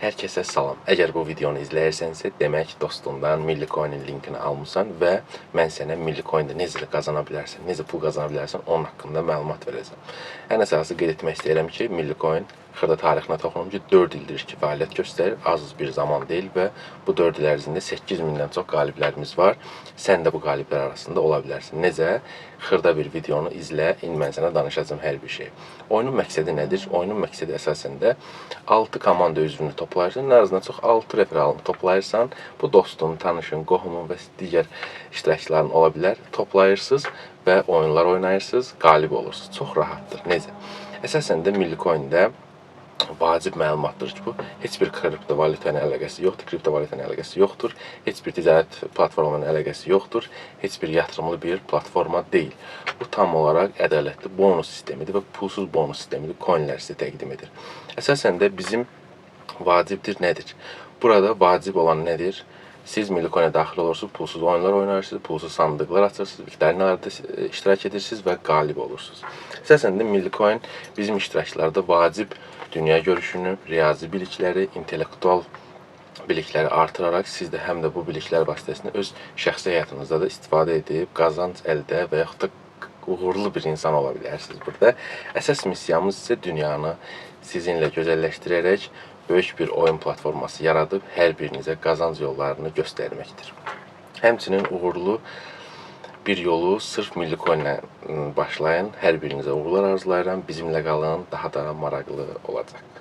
Hər kəsə salam. Əgər bu videonu izləyirsənsə, demək dostundan Milli Coin-in linkini almısan və mən sənə Milli Coin-də necə qazana bilərsən, necə pul qazana bilərsən, onun haqqında məlumat verəcəm. Ən əsası qeyd etmək istəyirəm ki, Milli Coin xırda tarixinə toxunum ki, 4 ildir ki, fəaliyyət göstərir, az bir zaman deyil və bu 4 il ərzində 8000-dən çox qaliblərimiz var. Sən də bu qaliblər arasında ola bilərsən. Necə? Xırda bir videonu izlə, indi mən sənə danışacağım hər bir şey. Oyunun məqsədi nədir? Oyunun məqsədi əsasən də 6 komanda üzvünü toplayırsan, ən azından çox 6 referalını toplayırsan, bu dostun, tanışın, qohumun və digər iştirakçıların ola bilər, toplayırsınız və oyunlar oynayırsınız, qalib olursunuz. Çox rahatdır. Necə? Əsasən də Milli Coin-də vacib məlumatdır ki, bu heç bir kriptovalyuta ilə əlaqəsi yoxdur, kriptovalyuta ilə əlaqəsi yoxdur, heç bir ticarət platforma ilə əlaqəsi yoxdur, heç bir yatırımlı bir platforma deyil. Bu tam olaraq ədalətli bonus sistemidir və pulsuz bonus sistemidir, coinlər sizə təqdim edir. Əsasən də bizim vacibdir nədir? Burada vacib olan nədir? Siz Milli Coin-ə daxil olursunuz, pulsuz oyunlar oynarsınız, pulsuz sandıqlar açırsınız, viktorinalarda iştirak edirsiniz və qalib olursunuz. Əsasən də Milli Coin bizim iştirakçılarda vacib dünya görüşünü, riyazi bilikləri, intellektual bilikləri artıraraq siz də həm də bu biliklər vasitəsilə öz şəxsi həyatınızda da istifadə edib qazanc əldə və yaxud da uğurlu bir insan ola bilərsiniz burada. Əsas missiyamız isə dünyanı sizinlə gözəlləşdirərək böyük bir oyun platforması yaradıb hər birinizə qazanc yollarını göstərməkdir. Həmçinin uğurlu bir yolu sırf Milli Coin-lə başlayın. Hər birinizə uğurlar arzulayıram. Bizimlə qalın, daha da maraqlı olacaq.